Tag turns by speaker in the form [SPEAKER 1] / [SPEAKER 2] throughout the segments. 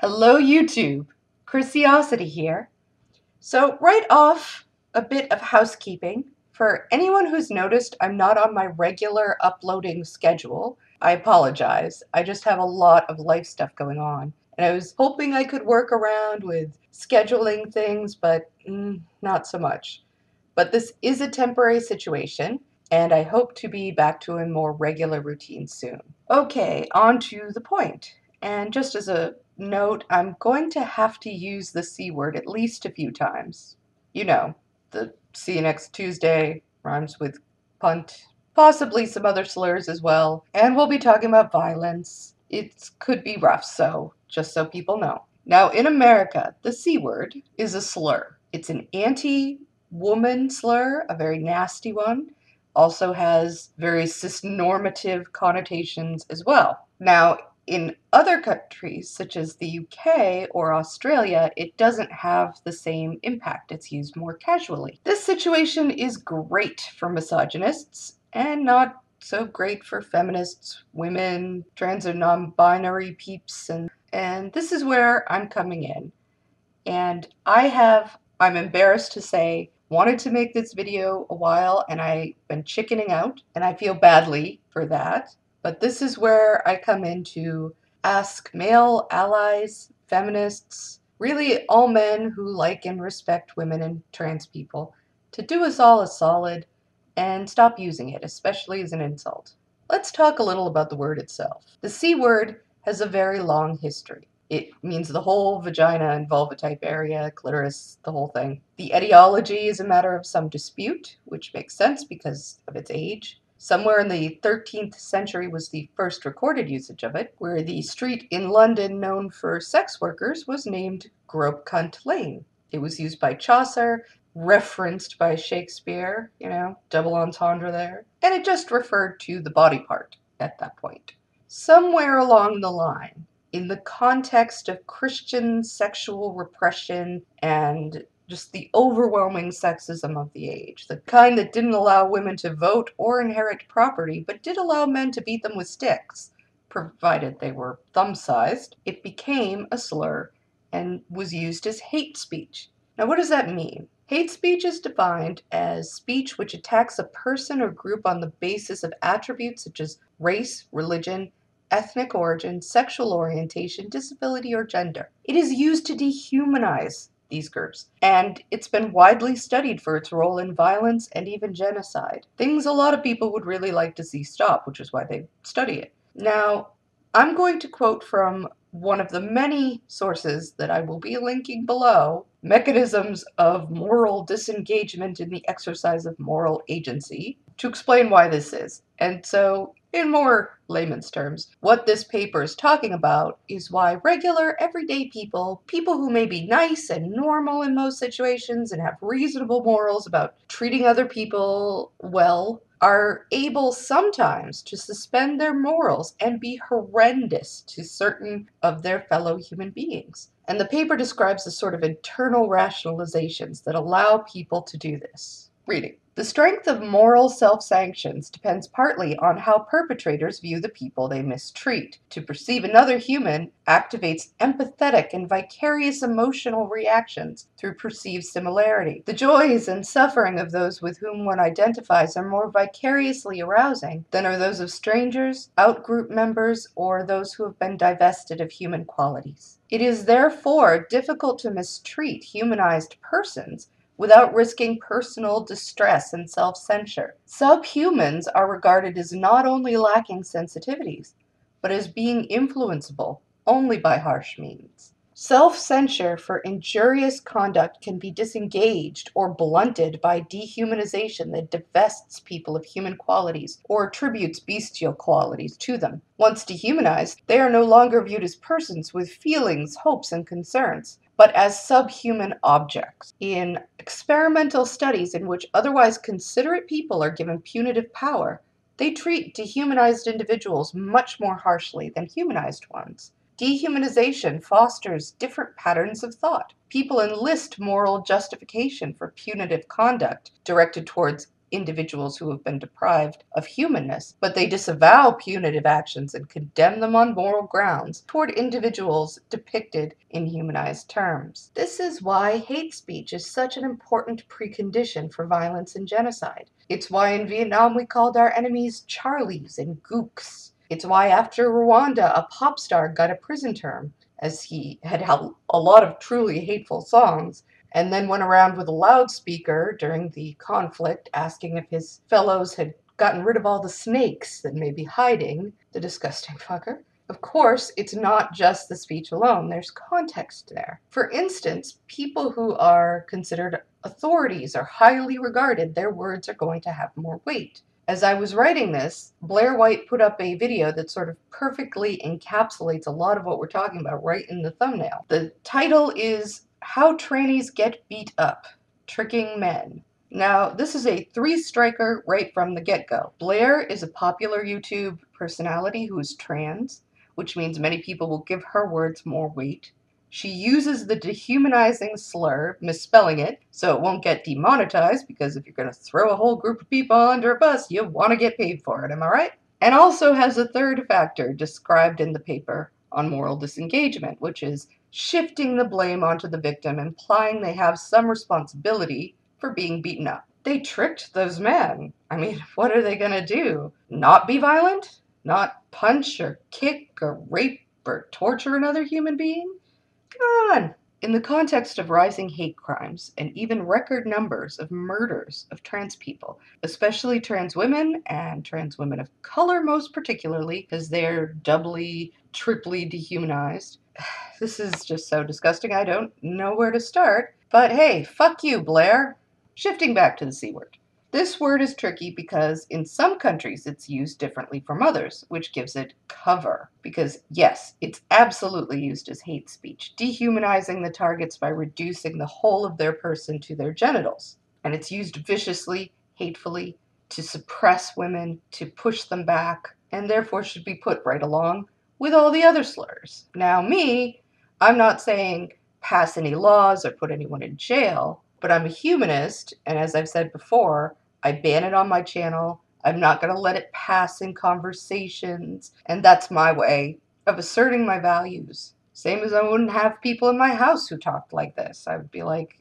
[SPEAKER 1] Hello YouTube, Chrisiosity here. So right off, a bit of housekeeping. For anyone who's noticed I'm not on my regular uploading schedule, I apologize. I just have a lot of life stuff going on. And I was hoping I could work around with scheduling things, but not so much. But this is a temporary situation, and I hope to be back to a more regular routine soon. Okay, on to the point. And just as a note, I'm going to have to use the C word at least a few times. You know, the see you next Tuesday rhymes with punt, possibly some other slurs as well. And we'll be talking about violence. It could be rough, so just so people know. Now, in America, the C word is a slur. It's an anti-woman slur, a very nasty one. Also has very cisnormative connotations as well. Now, in other countries, such as the UK or Australia, it doesn't have the same impact. It's used more casually. This situation is great for misogynists and not so great for feminists, women, trans or non-binary peeps, and this is where I'm coming in. And I'm embarrassed to say, wanted to make this video a while and I've been chickening out, and I feel badly for that. But this is where I come in to ask male allies, feminists, really all men who like and respect women and trans people, to do us all a solid and stop using it, especially as an insult. Let's talk a little about the word itself. The C word has a very long history. It means the whole vagina and vulva type area, clitoris, the whole thing. The etiology is a matter of some dispute, which makes sense because of its age. Somewhere in the 13th century was the first recorded usage of it, where the street in London known for sex workers was named Grope Cunt Lane. It was used by Chaucer, referenced by Shakespeare, double entendre there, and it just referred to the body part at that point. Somewhere along the line, in the context of Christian sexual repression and just the overwhelming sexism of the age, the kind that didn't allow women to vote or inherit property, but did allow men to beat them with sticks, provided they were thumb-sized, it became a slur and was used as hate speech. Now, what does that mean? Hate speech is defined as speech which attacks a person or group on the basis of attributes such as race, religion, ethnic origin, sexual orientation, disability, or gender. It is used to dehumanize these groups, and it's been widely studied for its role in violence and even genocide. Things a lot of people would really like to see stop, which is why they study it. Now, I'm going to quote from one of the many sources that I will be linking below, Mechanisms of Moral Disengagement in the Exercise of Moral Agency, to explain why this is. And so, in more layman's terms, what this paper is talking about is why regular, everyday people who may be nice and normal in most situations and have reasonable morals about treating other people well, are able sometimes to suspend their morals and be horrendous to certain of their fellow human beings. And the paper describes the sort of internal rationalizations that allow people to do this. Reading. The strength of moral self-sanctions depends partly on how perpetrators view the people they mistreat. To perceive another human activates empathetic and vicarious emotional reactions through perceived similarity. The joys and suffering of those with whom one identifies are more vicariously arousing than are those of strangers, out-group members, or those who have been divested of human qualities. It is therefore difficult to mistreat humanized persons without risking personal distress and self-censure. Subhumans are regarded as not only lacking sensitivities, but as being influenceable only by harsh means. Self-censure for injurious conduct can be disengaged or blunted by dehumanization that divests people of human qualities or attributes bestial qualities to them. Once dehumanized, they are no longer viewed as persons with feelings, hopes, and concerns, but as subhuman objects. In experimental studies in which otherwise considerate people are given punitive power, they treat dehumanized individuals much more harshly than humanized ones. Dehumanization fosters different patterns of thought. People enlist moral justification for punitive conduct directed towards individuals who have been deprived of humanness, but they disavow punitive actions and condemn them on moral grounds toward individuals depicted in humanized terms. This is why hate speech is such an important precondition for violence and genocide. It's why in Vietnam we called our enemies Charlies and Gooks. It's why after Rwanda a pop star got a prison term, as he had a lot of truly hateful songs, and then went around with a loudspeaker during the conflict asking if his fellows had gotten rid of all the snakes that may be hiding, the disgusting fucker. Of course, it's not just the speech alone, there's context there. For instance, people who are considered authorities or highly regarded, their words are going to have more weight. As I was writing this, Blair White put up a video that sort of perfectly encapsulates a lot of what we're talking about right in the thumbnail. The title is How Trannies Get Beat Up, Tricking Men. Now, this is a 3-striker right from the get-go. Blair is a popular YouTube personality who is trans, which means many people will give her words more weight. She uses the dehumanizing slur, misspelling it, so it won't get demonetized, because if you're going to throw a whole group of people under a bus, you want to get paid for it, am I right? And also has a third factor described in the paper on moral disengagement, which is shifting the blame onto the victim, implying they have some responsibility for being beaten up. They tricked those men. I mean, what are they going to do? Not be violent? Not punch or kick or rape or torture another human being? Come on! In the context of rising hate crimes and even record numbers of murders of trans people, especially trans women and trans women of color most particularly, because they're doubly, triply dehumanized. This is just so disgusting, I don't know where to start. But hey, fuck you, Blair. Shifting back to the C word. This word is tricky because in some countries it's used differently from others, which gives it cover. Because yes, it's absolutely used as hate speech, dehumanizing the targets by reducing the whole of their person to their genitals. And it's used viciously, hatefully, to suppress women, to push them back, and therefore should be put right along with all the other slurs. Now I'm not saying pass any laws or put anyone in jail, but I'm a humanist, and as I've said before, I ban it on my channel. I'm not going to let it pass in conversations, and that's my way of asserting my values. Same as I wouldn't have people in my house who talked like this. I would be like,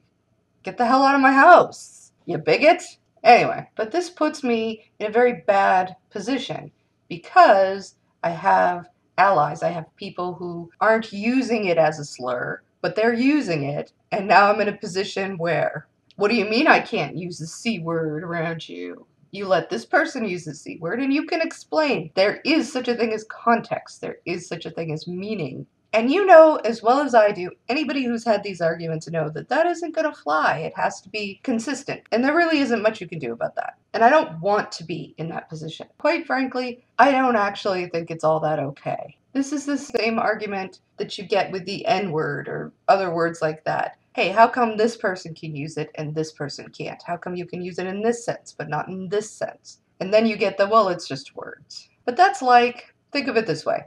[SPEAKER 1] get the hell out of my house, you bigot. Anyway, but this puts me in a very bad position because I have allies. I have people who aren't using it as a slur, but they're using it, and now I'm in a position where, what do you mean I can't use the C word around you? You let this person use the C word, and you can explain. There is such a thing as context. There is such a thing as meaning. And you know as well as I do, anybody who's had these arguments know that that isn't going to fly. It has to be consistent. And there really isn't much you can do about that. And I don't want to be in that position. Quite frankly, I don't actually think it's all that okay. This is the same argument that you get with the N-word or other words like that. Hey, how come this person can use it and this person can't? How come you can use it in this sense but not in this sense? And then you get the, well, it's just words. But that's like, think of it this way.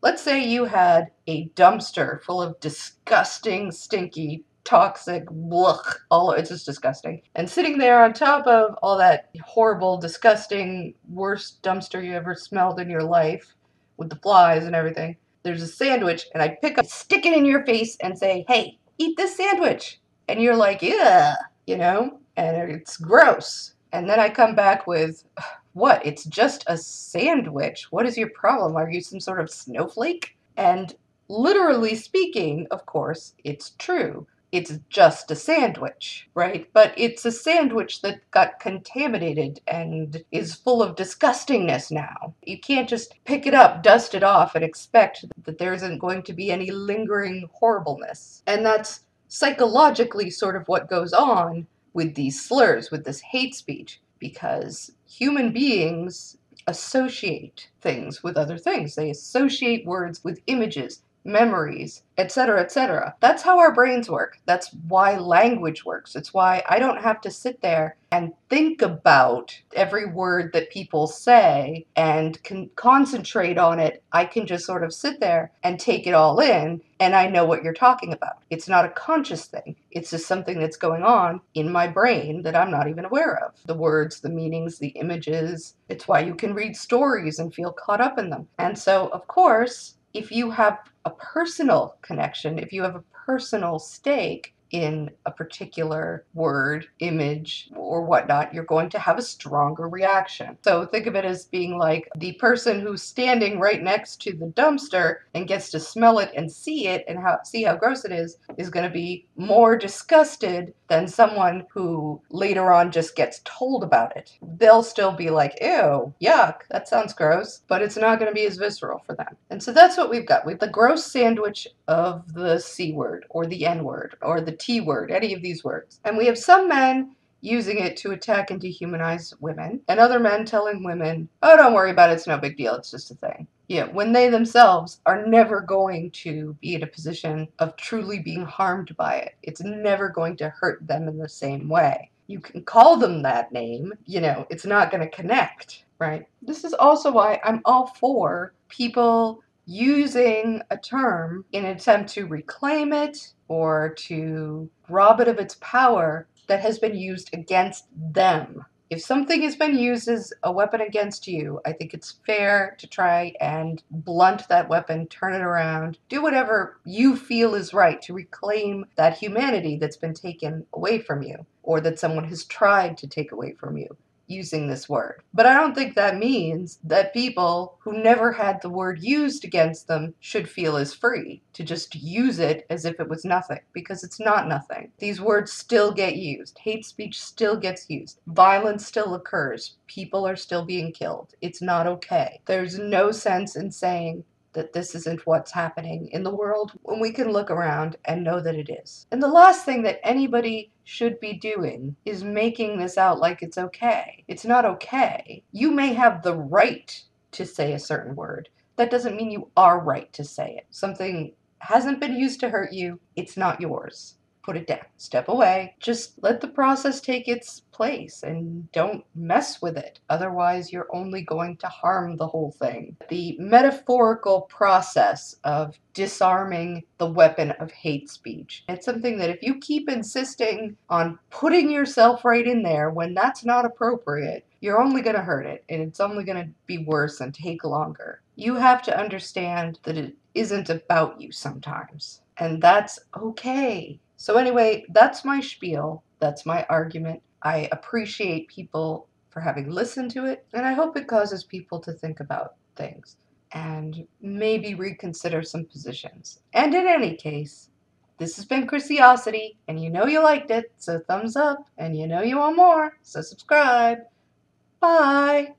[SPEAKER 1] Let's say you had a dumpster full of disgusting, stinky, toxic, it's just disgusting. And sitting there on top of all that horrible, disgusting, worst dumpster you ever smelled in your life, with the flies and everything, there's a sandwich, and I pick up, stick it in your face and say, hey, eat this sandwich. And you're like, yeah, and it's gross. And then I come back with, what? It's just a sandwich. What is your problem? Are you some sort of snowflake? And literally speaking, of course, it's true. It's just a sandwich, right? But it's a sandwich that got contaminated and is full of disgustingness now. You can't just pick it up, dust it off, and expect that there isn't going to be any lingering horribleness. And that's psychologically sort of what goes on with these slurs, with this hate speech, because human beings associate things with other things. They associate words with images, memories, etc., etc. That's how our brains work. That's why language works. It's why I don't have to sit there and think about every word that people say and can concentrate on it. I can just sort of sit there and take it all in, and I know what you're talking about. It's not a conscious thing. It's just something that's going on in my brain that I'm not even aware of. The words, the meanings, the images. It's why you can read stories and feel caught up in them. And so, of course, if you have a personal connection, if you have a personal stake in a particular word, image, or whatnot, you're going to have a stronger reaction. So think of it as being like the person who's standing right next to the dumpster and gets to smell it and see it and see how gross it is going to be more disgusted than someone who later on just gets told about it. They'll still be like, ew, yuck, that sounds gross, but it's not going to be as visceral for them. And so that's what we've got. We've the gross sandwich of the C word or the N word or the T word, any of these words. And we have some men using it to attack and dehumanize women, and other men telling women, oh, don't worry about it, it's no big deal, it's just a thing. Yeah, when they themselves are never going to be in a position of truly being harmed by it. It's never going to hurt them in the same way. You can call them that name, it's not going to connect, right? This is also why I'm all for people using a term in an attempt to reclaim it or to rob it of its power that has been used against them. If something has been used as a weapon against you, I think it's fair to try and blunt that weapon, turn it around, do whatever you feel is right to reclaim that humanity that's been taken away from you, or that someone has tried to take away from you using this word. But I don't think that means that people who never had the word used against them should feel as free to just use it as if it was nothing, because it's not nothing. These words still get used. Hate speech still gets used. Violence still occurs. People are still being killed. It's not okay. There's no sense in saying that this isn't what's happening in the world when we can look around and know that it is. And the last thing that anybody should be doing is making this out like it's okay. It's not okay. You may have the right to say a certain word. That doesn't mean you are right to say it. Something hasn't been used to hurt you. It's not yours. Put it down. Step away. Just let the process take its place and don't mess with it. Otherwise, you're only going to harm the whole thing. The metaphorical process of disarming the weapon of hate speech. It's something that if you keep insisting on putting yourself right in there when that's not appropriate, you're only going to hurt it, and it's only going to be worse and take longer. You have to understand that it isn't about you sometimes, and that's okay. So anyway, that's my spiel. That's my argument. I appreciate people for having listened to it, and I hope it causes people to think about things and maybe reconsider some positions. And in any case, this has been Chrisiosity, and you know you liked it, so thumbs up, and you know you want more, so subscribe. Bye!